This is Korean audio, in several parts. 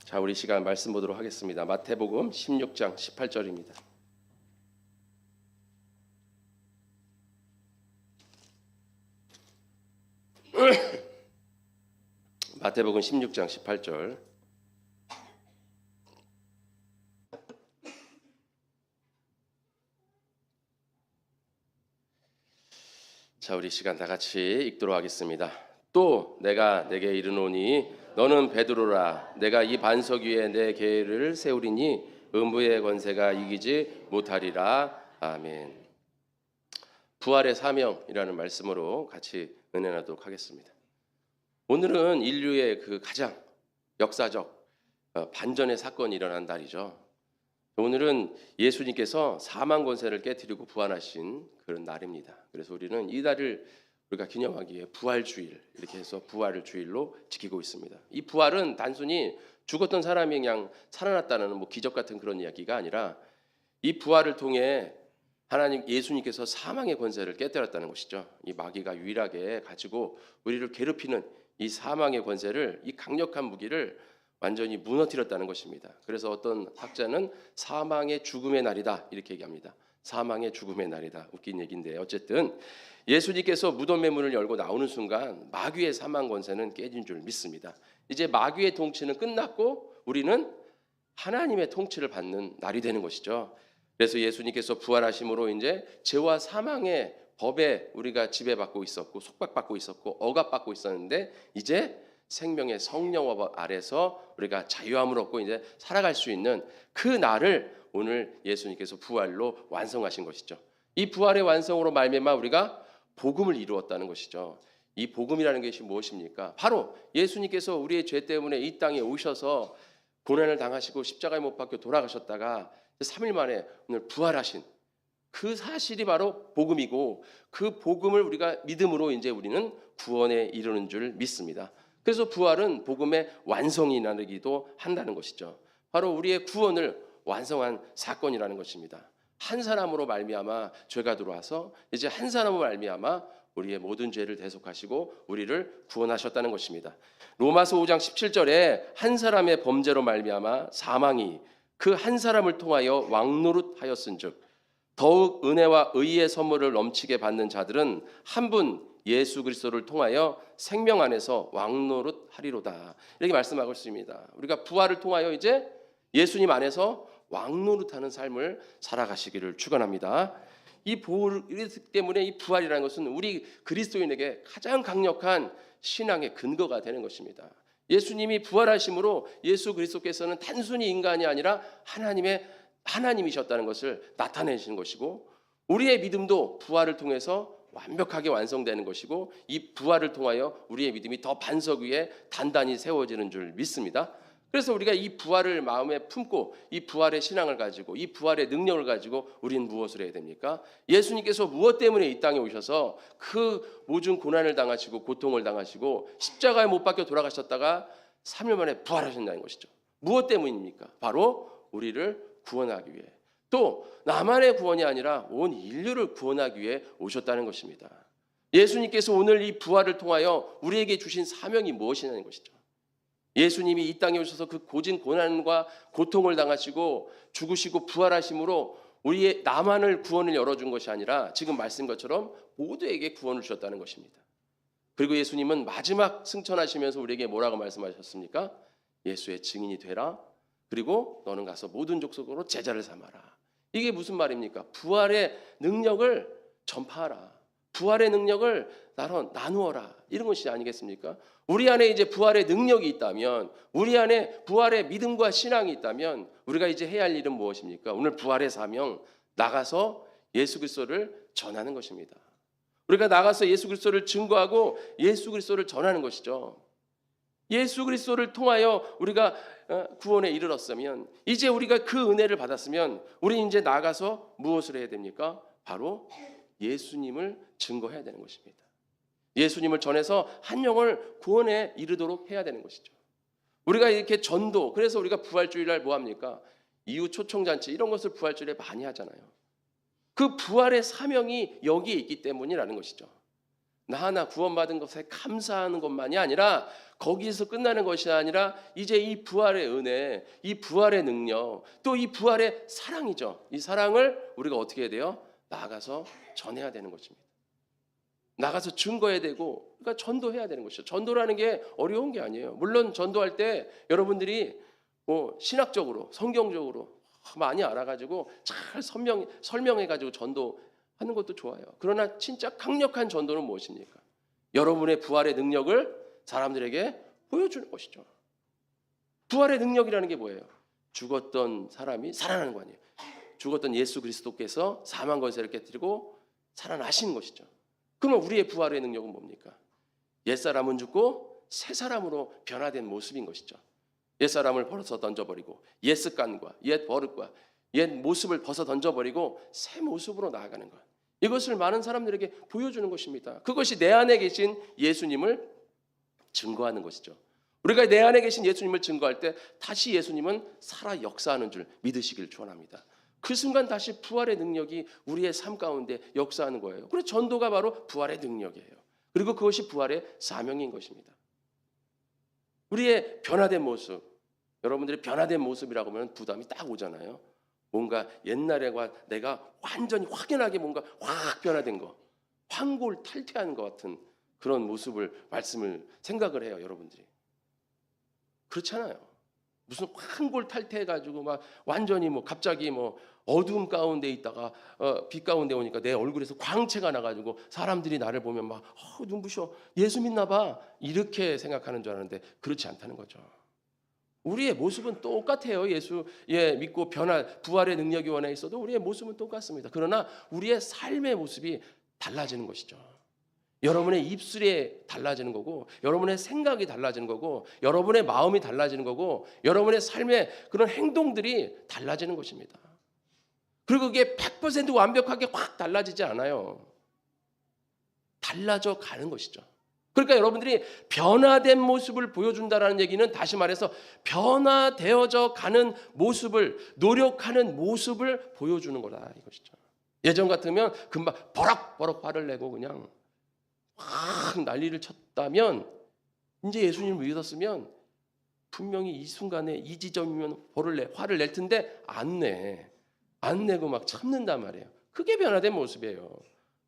자, 우리 시간 말씀 보도록 하겠습니다. 마태복음 16장 18절입니다. 마태복음 16장 18절. 자, 우리 시간 다 같이 읽도록 하겠습니다. 또 내가 내게 이르노니 너는 베드로라. 내가 이 반석 위에 내 계를 세우리니 음부의 권세가 이기지 못하리라. 아멘. 부활의 사명이라는 말씀으로 같이 은혜 나도록 하겠습니다. 오늘은 인류의 그 가장 역사적 반전의 사건이 일어난 날이죠. 오늘은 예수님께서 사망 권세를 깨뜨리고 부활하신 그런 날입니다. 그래서 우리는 이 날을 우리가 기념하기 위해 부활주일, 이렇게 해서 부활을 주일로 지키고 있습니다. 이 부활은 단순히 죽었던 사람이 그냥 살아났다는 뭐 기적 같은 그런 이야기가 아니라 이 부활을 통해 하나님 예수님께서 사망의 권세를 깨뜨렸다는 것이죠. 이 마귀가 유일하게 가지고 우리를 괴롭히는 이 사망의 권세를, 이 강력한 무기를 완전히 무너뜨렸다는 것입니다. 그래서 어떤 학자는 사망의 죽음의 날이다 이렇게 얘기합니다. 사망의 죽음의 날이다. 웃긴 얘기인데 어쨌든 예수님께서 무덤의 문을 열고 나오는 순간 마귀의 사망 권세는 깨진 줄 믿습니다. 이제 마귀의 통치는 끝났고 우리는 하나님의 통치를 받는 날이 되는 것이죠. 그래서 예수님께서 부활하심으로 이제 죄와 사망의 법에 우리가 지배받고 있었고 속박받고 있었고 억압받고 있었는데 이제 생명의 성령업 아래서 우리가 자유함을 얻고 이제 살아갈 수 있는 그 날을 오늘 예수님께서 부활로 완성하신 것이죠. 이 부활의 완성으로 말미암아 우리가 복음을 이루었다는 것이죠. 이 복음이라는 것이 무엇입니까? 바로 예수님께서 우리의 죄 때문에 이 땅에 오셔서 고난을 당하시고 십자가에 못 박혀 돌아가셨다가 3일 만에 오늘 부활하신 그 사실이 바로 복음이고 그 복음을 우리가 믿음으로 이제 우리는 구원에 이르는 줄 믿습니다. 그래서 부활은 복음의 완성이 나르기도 한다는 것이죠. 바로 우리의 구원을 완성한 사건이라는 것입니다. 한 사람으로 말미암아 죄가 들어와서 이제 한 사람으로 말미암아 우리의 모든 죄를 대속하시고 우리를 구원하셨다는 것입니다. 로마서 5장 17절에 한 사람의 범죄로 말미암아 사망이 그 한 사람을 통하여 왕노릇하였은즉 더욱 은혜와 의의 선물을 넘치게 받는 자들은 한 분 예수 그리스도를 통하여 생명 안에서 왕노릇하리로다. 이렇게 말씀하고 있습니다. 우리가 부활을 통하여 이제 예수님 안에서 왕노릇하는 삶을 살아가시기를 축원합니다. 이 부활 때문에 이 부활이라는 것은 우리 그리스도인에게 가장 강력한 신앙의 근거가 되는 것입니다. 예수님이 부활하심으로 예수 그리스도께서는 단순히 인간이 아니라 하나님이셨다는 것을 나타내시는 것이고 우리의 믿음도 부활을 통해서 완벽하게 완성되는 것이고 이 부활을 통하여 우리의 믿음이 더 반석 위에 단단히 세워지는 줄 믿습니다. 그래서 우리가 이 부활을 마음에 품고 이 부활의 신앙을 가지고 이 부활의 능력을 가지고 우리는 무엇을 해야 됩니까? 예수님께서 무엇 때문에 이 땅에 오셔서 그 모든 고난을 당하시고 고통을 당하시고 십자가에 못 박혀 돌아가셨다가 3일 만에 부활하신다는 것이죠. 무엇 때문입니까? 바로 우리를 구원하기 위해 또 나만의 구원이 아니라 온 인류를 구원하기 위해 오셨다는 것입니다. 예수님께서 오늘 이 부활을 통하여 우리에게 주신 사명이 무엇이냐는 것이죠. 예수님이 이 땅에 오셔서 그 고진 고난과 고통을 당하시고 죽으시고 부활하심으로 우리의 나만을 구원을 열어준 것이 아니라 지금 말씀 것처럼 모두에게 구원을 주셨다는 것입니다. 그리고 예수님은 마지막 승천하시면서 우리에게 뭐라고 말씀하셨습니까? 예수의 증인이 되라. 그리고 너는 가서 모든 족속으로 제자를 삼아라. 이게 무슨 말입니까? 부활의 능력을 전파하라. 부활의 능력을 나누어라. 이런 것이 아니겠습니까? 우리 안에 이제 부활의 능력이 있다면 우리 안에 부활의 믿음과 신앙이 있다면 우리가 이제 해야 할 일은 무엇입니까? 오늘 부활의 사명 나가서 예수 그리스도를 전하는 것입니다. 우리가 나가서 예수 그리스도를 증거하고 예수 그리스도를 전하는 것이죠. 예수 그리스도를 통하여 우리가 구원에 이르렀으면 이제 우리가 그 은혜를 받았으면 우리 이제 나가서 무엇을 해야 됩니까? 바로 예수님을 증거해야 되는 것입니다. 예수님을 전해서 한 영을 구원에 이르도록 해야 되는 것이죠. 우리가 이렇게 전도, 그래서 우리가 부활주일날 뭐 합니까? 이후 초청잔치 이런 것을 부활주일에 많이 하잖아요. 그 부활의 사명이 여기에 있기 때문이라는 것이죠. 나 하나 구원받은 것에 감사하는 것만이 아니라 거기서 끝나는 것이 아니라 이제 이 부활의 은혜, 이 부활의 능력, 또 이 부활의 사랑이죠. 이 사랑을 우리가 어떻게 해야 돼요? 나아가서 전해야 되는 것입니다. 나가서 증거해야 되고, 그러니까 전도해야 되는 것이죠. 전도라는 게 어려운 게 아니에요. 물론 전도할 때 여러분들이 뭐 신학적으로, 성경적으로 많이 알아가지고 잘 설명해가지고 전도하는 것도 좋아요. 그러나 진짜 강력한 전도는 무엇입니까? 여러분의 부활의 능력을 사람들에게 보여주는 것이죠. 부활의 능력이라는 게 뭐예요? 죽었던 사람이 살아나는 거 아니에요. 죽었던 예수 그리스도께서 사망 권세를 깨뜨리고 살아나신 것이죠. 그러면 우리의 부활의 능력은 뭡니까? 옛사람은 죽고 새 사람으로 변화된 모습인 것이죠. 옛사람을 벗어 던져버리고 옛 습관과 옛 버릇과 옛 모습을 벗어 던져버리고 새 모습으로 나아가는 것. 이것을 많은 사람들에게 보여주는 것입니다. 그것이 내 안에 계신 예수님을 증거하는 것이죠. 우리가 내 안에 계신 예수님을 증거할 때 다시 예수님은 살아 역사하는 줄 믿으시길 축원합니다. 그 순간 다시 부활의 능력이 우리의 삶 가운데 역사하는 거예요. 그래서 전도가 바로 부활의 능력이에요. 그리고 그것이 부활의 사명인 것입니다. 우리의 변화된 모습, 여러분들이 변화된 모습이라고 하면 부담이 딱 오잖아요. 뭔가 옛날에와 내가 완전히 확연하게 뭔가 확 변화된 거, 환골탈태한 것 같은 그런 모습을 말씀을 생각을 해요, 여러분들이. 그렇잖아요. 무슨 환골탈태해가지고 막 완전히 뭐 갑자기 뭐 어두움 가운데 있다가 빛 가운데 오니까 내 얼굴에서 광채가 나가지고 사람들이 나를 보면 막 눈부셔, 예수 믿나 봐, 이렇게 생각하는 줄 아는데 그렇지 않다는 거죠. 우리의 모습은 똑같아요. 예수 믿고 부활의 능력이 원해 있어도 우리의 모습은 똑같습니다. 그러나 우리의 삶의 모습이 달라지는 것이죠. 여러분의 입술이 달라지는 거고, 여러분의 생각이 달라지는 거고, 여러분의 마음이 달라지는 거고, 여러분의 삶의 그런 행동들이 달라지는 것입니다. 그리고 그게 100% 완벽하게 확 달라지지 않아요. 달라져 가는 것이죠. 그러니까 여러분들이 변화된 모습을 보여준다라는 얘기는 다시 말해서 변화되어져 가는 모습을, 노력하는 모습을 보여주는 거다 이것이죠. 예전 같으면 금방 버럭버럭 화를 내고 그냥 확 난리를 쳤다면, 이제 예수님을 믿었으면 분명히 이 순간에 이 지점이면 화를 낼 텐데 안 내고 막 참는단 말이에요. 그게 변화된 모습이에요.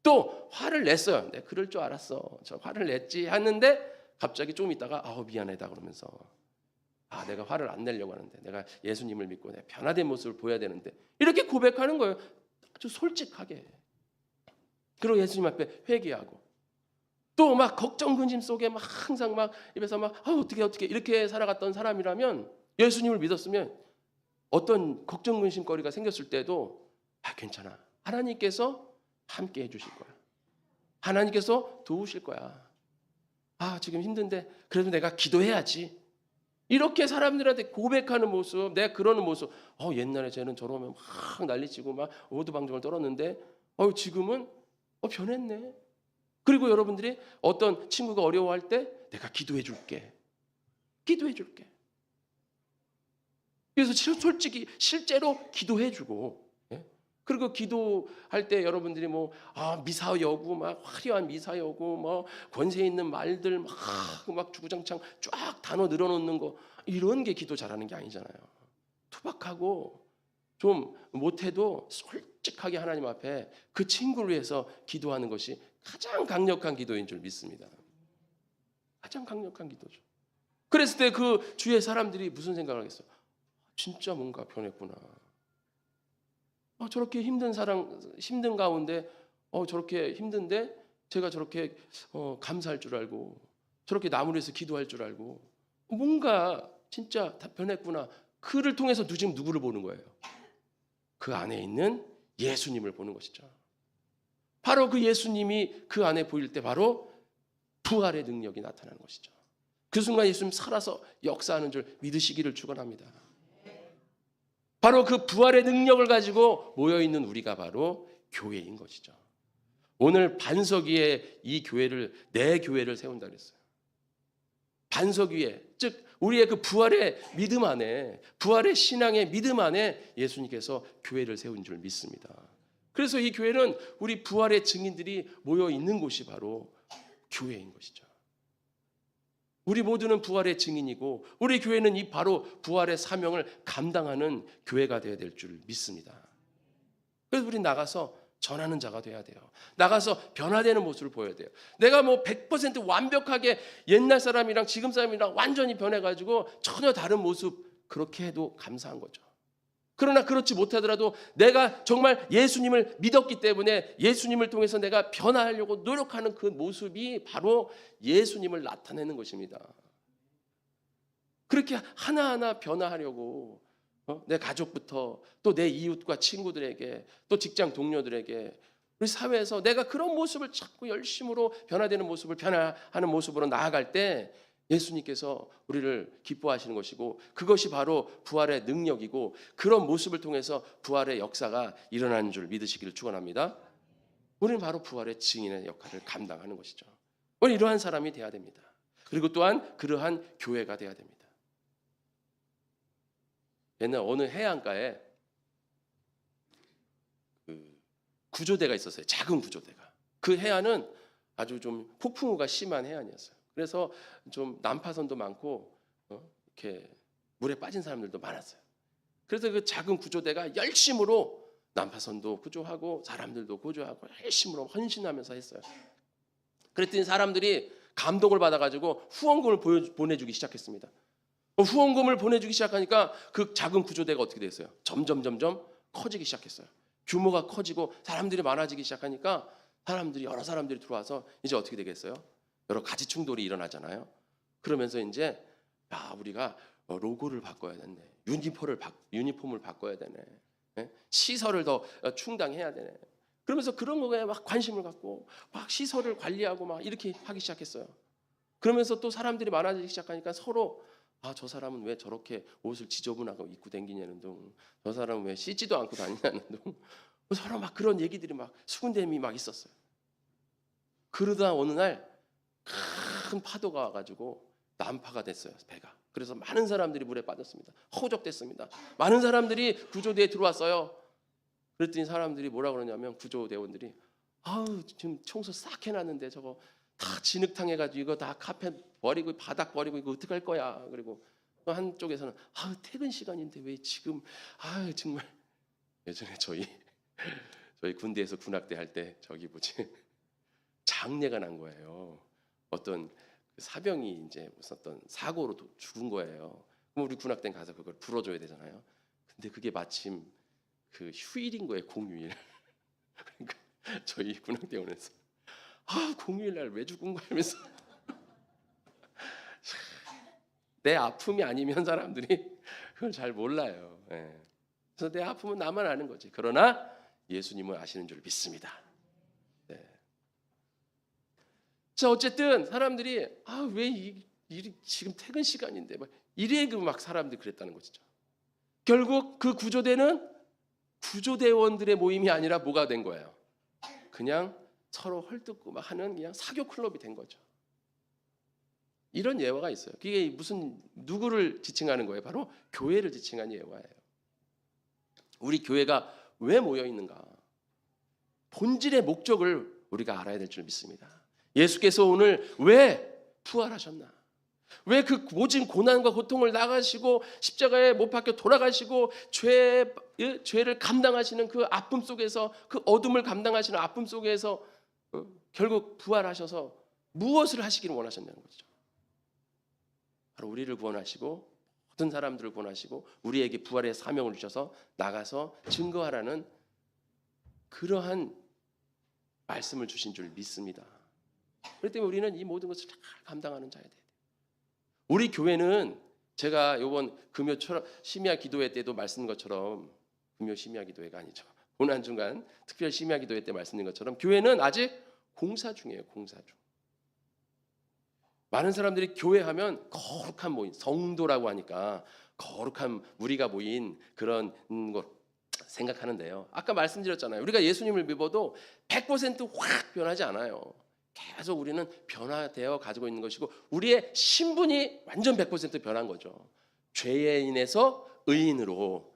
또 화를 냈어요. 내가 그럴 줄 알았어, 저 화를 냈지 하는데 갑자기 좀 있다가 미안하다 그러면서 내가 화를 안 내려고 하는데, 내가 예수님을 믿고 내가 변화된 모습을 보여야 되는데, 이렇게 고백하는 거예요. 아주 솔직하게. 그리고 예수님 앞에 회개하고, 또 막 걱정 근심 속에 막 항상 막 입에서 막 어떻게 이렇게 살아갔던 사람이라면, 예수님을 믿었으면 어떤 걱정 근심거리가 생겼을 때도 괜찮아, 하나님께서 함께 해주실 거야, 하나님께서 도우실 거야, 지금 힘든데 그래도 내가 기도해야지, 이렇게 사람들한테 고백하는 모습, 내가 그러는 모습. 옛날에 쟤는 저러면 막 난리치고 막 오두방정을 떨었는데 지금은 변했네. 그리고 여러분들이 어떤 친구가 어려워할 때 내가 기도해 줄게. 그래서 솔직히 실제로 기도해 주고, 그리고 기도할 때 여러분들이 뭐 미사여구, 막 화려한 미사여구, 뭐 권세 있는 말들 막 주구장창 쫙 단어 늘어놓는 거, 이런 게 기도 잘하는 게 아니잖아요. 투박하고 좀 못해도 솔직하게 하나님 앞에 그 친구를 위해서 기도하는 것이 가장 강력한 기도인 줄 믿습니다. 가장 강력한 기도죠. 그랬을 때 그 주위의 사람들이 무슨 생각을 하겠어요? 진짜 뭔가 변했구나. 저렇게 힘든 가운데 저렇게 힘든데 제가 저렇게 감사할 줄 알고, 저렇게 나무를 위해서 기도할 줄 알고, 뭔가 진짜 다 변했구나. 그를 통해서 지금 누구를 보는 거예요? 그 안에 있는 예수님을 보는 것이죠. 바로 그 예수님이 그 안에 보일 때 바로 부활의 능력이 나타나는 것이죠. 그 순간 예수님 살아서 역사하는 줄 믿으시기를 축원합니다. 바로 그 부활의 능력을 가지고 모여있는 우리가 바로 교회인 것이죠. 오늘 반석 위에 내 교회를 세운다 그랬어요. 반석 위에, 즉 우리의 그 부활의 믿음 안에, 부활의 신앙의 믿음 안에 예수님께서 교회를 세운 줄 믿습니다. 그래서 이 교회는 우리 부활의 증인들이 모여 있는 곳이 바로 교회인 것이죠. 우리 모두는 부활의 증인이고 우리 교회는 이 바로 부활의 사명을 감당하는 교회가 되어야 될 줄 믿습니다. 그래서 우리 나가서 전하는 자가 돼야 돼요. 나가서 변화되는 모습을 보여야 돼요. 내가 뭐 100% 완벽하게 옛날 사람이랑 지금 사람이랑 완전히 변해가지고 전혀 다른 모습 그렇게 해도 감사한 거죠. 그러나 그렇지 못하더라도 내가 정말 예수님을 믿었기 때문에 예수님을 통해서 내가 변화하려고 노력하는 그 모습이 바로 예수님을 나타내는 것입니다. 그렇게 하나하나 변화하려고 내 가족부터 또 내 이웃과 친구들에게 또 직장 동료들에게 우리 사회에서 내가 그런 모습을 자꾸 열심으로 변화되는 모습을 변화하는 모습으로 나아갈 때 예수님께서 우리를 기뻐하시는 것이고 그것이 바로 부활의 능력이고 그런 모습을 통해서 부활의 역사가 일어나는 줄 믿으시기를 축원합니다. 우리는 바로 부활의 증인의 역할을 감당하는 것이죠. 우리 이러한 사람이 돼야 됩니다. 그리고 또한 그러한 교회가 돼야 됩니다. 옛날 어느 해안가에 그 구조대가 있었어요. 작은 구조대가. 그 해안은 아주 좀 폭풍우가 심한 해안이었어요. 그래서 좀 난파선도 많고 이렇게 물에 빠진 사람들도 많았어요. 그래서 그 작은 구조대가 열심으로 난파선도 구조하고 사람들도 구조하고 열심으로 헌신하면서 했어요. 그랬더니 사람들이 감동을 받아가지고 후원금을 보내주기 시작했습니다. 후원금을 보내주기 시작하니까 그 작은 구조대가 어떻게 됐어요? 점점 커지기 시작했어요. 규모가 커지고 사람들이 많아지기 시작하니까 여러 사람들이 들어와서 이제 어떻게 되겠어요? 여러 가지 충돌이 일어나잖아요. 그러면서 이제 우리가 로고를 바꿔야 되네. 유니폼을 바꿔야 되네. 시설을 더 충당해야 되네. 그러면서 그런 거에 막 관심을 갖고 막 시설을 관리하고 막 이렇게 하기 시작했어요. 그러면서 또 사람들이 많아지기 시작하니까 서로 저 사람은 왜 저렇게 옷을 지저분하고 입고 다니냐는 둥, 저 사람은 왜 씻지도 않고 다니냐는 둥, 서로 막 그런 얘기들이 막 수군대미 막 있었어요. 그러다 어느 날 큰 파도가 와가지고 난파가 됐어요, 배가. 그래서 많은 사람들이 물에 빠졌습니다. 허우적됐습니다. 많은 사람들이 구조대에 들어왔어요. 그랬더니 사람들이 뭐라 그러냐면 구조대원들이 지금 청소 싹 해놨는데 저거 다 진흙탕 해가지고 이거 다 카펫 버리고 바닥 버리고 이거 어떻게 할 거야. 그리고 또 한쪽에서는 퇴근 시간인데 왜 지금 정말 예전에 저희 군대에서 군악대 할 때 장례가 난 거예요. 어떤 사병이 이제 무슨 어떤 사고로 죽은 거예요. 그럼 우리 군악대는 가서 그걸 불어줘야 되잖아요. 근데 그게 마침 그 휴일인 거예요, 공휴일. 그러니까 저희 군악대원에서 공휴일 날 왜 죽은 거야 하면서 내 아픔이 아니면 사람들이 그걸 잘 몰라요. 그래서 내 아픔은 나만 아는 거지. 그러나 예수님은 아시는 줄 믿습니다. 자, 어쨌든 사람들이 왜 지금 퇴근 시간인데 막 사람들이 그랬다는 것이죠. 결국 그 구조대는 구조대원들의 모임이 아니라 뭐가 된 거예요? 그냥 서로 헐뜯고 막 하는 그냥 사교 클럽이 된 거죠. 이런 예화가 있어요. 그게 누구를 지칭하는 거예요? 바로 교회를 지칭한 예화예요. 우리 교회가 왜 모여 있는가? 본질의 목적을 우리가 알아야 될 줄 믿습니다. 예수께서 오늘 왜 부활하셨나? 왜 그 모진 고난과 고통을 나가시고 십자가에 못 박혀 돌아가시고 죄를 감당하시는 그 아픔 속에서 그 어둠을 감당하시는 아픔 속에서 결국 부활하셔서 무엇을 하시기를 원하셨냐는 거죠. 바로 우리를 구원하시고 모든 사람들을 구원하시고 우리에게 부활의 사명을 주셔서 나가서 증거하라는 그러한 말씀을 주신 줄 믿습니다. 그렇기 때문에 우리는 이 모든 것을 잘 감당하는 자야 돼요. 우리 교회는 제가 이번 금요 심야 기도회 때도 말씀드린 것처럼 금요 심야 기도회가 아니죠. 고난중간 특별 심야 기도회 때 말씀드린 것처럼 교회는 아직 공사 중이에요. 공사 중. 많은 사람들이 교회하면 거룩한 모임, 성도라고 하니까 거룩한 무리가 모인 그런 것 생각하는데요. 아까 말씀드렸잖아요. 우리가 예수님을 믿어도 100%확 변하지 않아요. 계속 우리는 변화되어 가지고 있는 것이고 우리의 신분이 완전 100% 변한 거죠. 죄인에서 의인으로,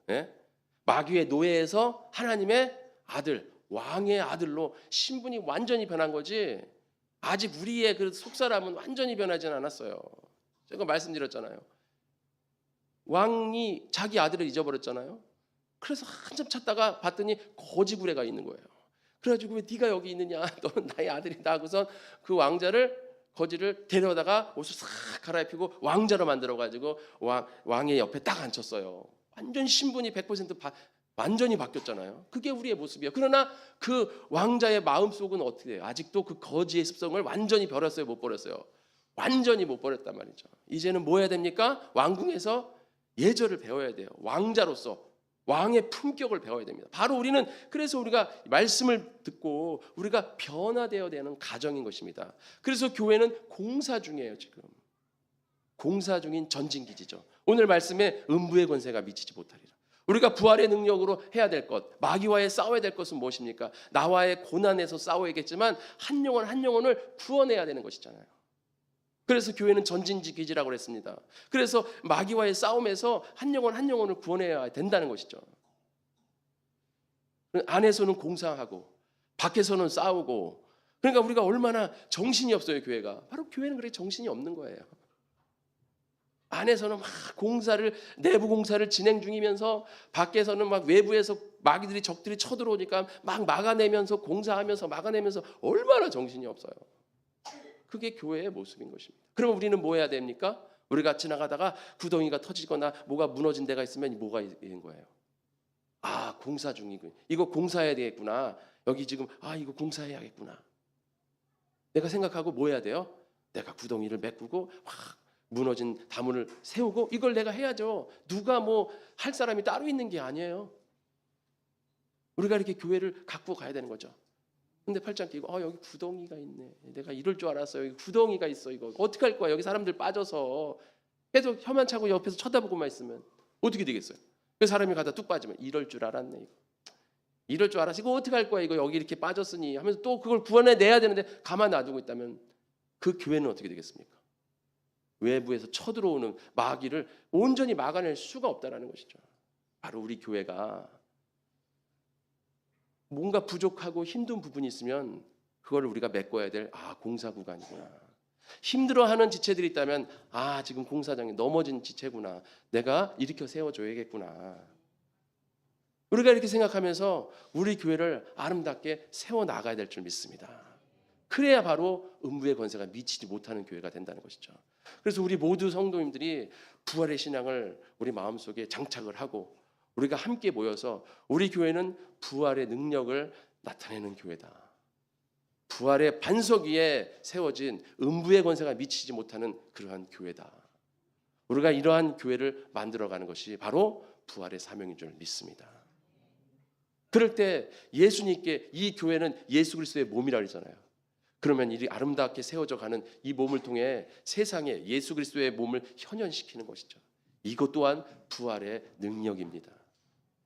마귀의 노예에서 하나님의 아들, 왕의 아들로 신분이 완전히 변한 거지 아직 우리의 그 속사람은 완전히 변하지는 않았어요. 제가 말씀드렸잖아요. 왕이 자기 아들을 잊어버렸잖아요. 그래서 한참 찾다가 봤더니 거지구레가 있는 거예요. 그래가지고 왜 네가 여기 있느냐? 너는 나의 아들이다 하고선 그 거지를 데려다가 옷을 싹 갈아입히고 왕자로 만들어가지고 왕의 옆에 딱 앉혔어요. 완전 신분이 100% 완전히 바뀌었잖아요. 그게 우리의 모습이에요. 그러나 그 왕자의 마음속은 어떻게 돼요? 아직도 그 거지의 습성을 완전히 버렸어요? 못 버렸어요? 완전히 못 버렸단 말이죠. 이제는 뭐 해야 됩니까? 왕궁에서 예절을 배워야 돼요. 왕자로서 왕의 품격을 배워야 됩니다. 바로 우리는 그래서 우리가 말씀을 듣고 우리가 변화되어야 되는 가정인 것입니다. 그래서 교회는 공사 중이에요. 지금 공사 중인 전진기지죠. 오늘 말씀에 음부의 권세가 미치지 못하리라. 우리가 부활의 능력으로 해야 될 것, 마귀와의 싸워야 될 것은 무엇입니까? 나와의 고난에서 싸워야겠지만 한 영혼 한 영혼을 구원해야 되는 것이잖아요. 그래서 교회는 전진기지라고 그랬습니다. 그래서 마귀와의 싸움에서 한 영혼 한 영혼을 구원해야 된다는 것이죠. 안에서는 공사하고 밖에서는 싸우고, 그러니까 우리가 얼마나 정신이 없어요. 교회가 바로 교회는 그렇게 정신이 없는 거예요. 안에서는 막 내부 공사를 진행 중이면서 밖에서는 막 외부에서 마귀들이 적들이 쳐들어오니까 막 막아내면서 공사하면서 막아내면서 얼마나 정신이 없어요. 그게 교회의 모습인 것입니다. 그러면 우리는 뭐 해야 됩니까? 우리가 지나가다가 구덩이가 터지거나 뭐가 무너진 데가 있으면 뭐가 있는 거예요? 아, 공사 중이군. 이거 공사해야 되겠구나. 여기 지금 이거 공사해야겠구나. 내가 생각하고 뭐 해야 돼요? 내가 구덩이를 메꾸고 막 무너진 다문을 세우고 이걸 내가 해야죠. 누가 뭐 할 사람이 따로 있는 게 아니에요. 우리가 이렇게 교회를 갖고 가야 되는 거죠. 근데 팔짱 끼고 여기 구덩이가 있네. 내가 이럴 줄 알았어요. 여기 구덩이가 있어. 이거 어떻게 할 거야? 여기 사람들 빠져서 계속 혀만 차고 옆에서 쳐다보고만 있으면 어떻게 되겠어요? 그 사람이 가다 뚝 빠지면 이럴 줄 알았네. 이럴 줄 알았어. 이거 어떻게 할 거야? 이거 여기 이렇게 빠졌으니 하면서 또 그걸 구원해내야 되는데 가만 놔두고 있다면 그 교회는 어떻게 되겠습니까? 외부에서 쳐들어오는 마귀를 온전히 막아낼 수가 없다라는 것이죠. 바로 우리 교회가 뭔가 부족하고 힘든 부분이 있으면 그걸 우리가 메꿔야 될 공사 구간이구나. 힘들어하는 지체들이 있다면 지금 공사장에 넘어진 지체구나. 내가 일으켜 세워줘야겠구나. 우리가 이렇게 생각하면서 우리 교회를 아름답게 세워나가야 될 줄 믿습니다. 그래야 바로 음부의 권세가 미치지 못하는 교회가 된다는 것이죠. 그래서 우리 모두 성도님들이 부활의 신앙을 우리 마음속에 장착을 하고 우리가 함께 모여서 우리 교회는 부활의 능력을 나타내는 교회다. 부활의 반석 위에 세워진 음부의 권세가 미치지 못하는 그러한 교회다. 우리가 이러한 교회를 만들어가는 것이 바로 부활의 사명인 줄 믿습니다. 그럴 때 예수님께 이 교회는 예수 그리스도의 몸이라 그러잖아요. 그러면 이 아름답게 세워져 가는 이 몸을 통해 세상에 예수 그리스도의 몸을 현현시키는 것이죠. 이것 또한 부활의 능력입니다.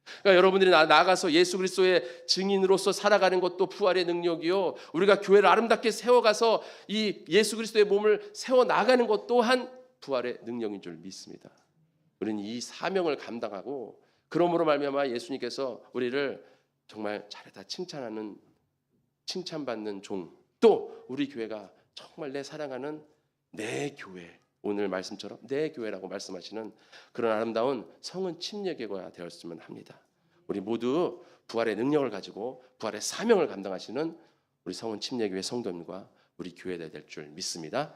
그러니까 여러분들이 나가서 예수 그리스도의 증인으로서 살아가는 것도 부활의 능력이요. 우리가 교회를 아름답게 세워가서 이 예수 그리스도의 몸을 세워나가는 것 또한 부활의 능력인 줄 믿습니다. 우리는 이 사명을 감당하고 그러므로 말미암아 예수님께서 우리를 정말 잘했다 칭찬받는 종, 또 우리 교회가 정말 내 사랑하는 내 교회, 오늘 말씀처럼 내 교회라고 말씀하시는 그런 아름다운 성은 침례교회가 되었으면 합니다. 우리 모두 부활의 능력을 가지고 부활의 사명을 감당하시는 우리 성은 침례교회 성도님과 우리 교회가 될 줄 믿습니다.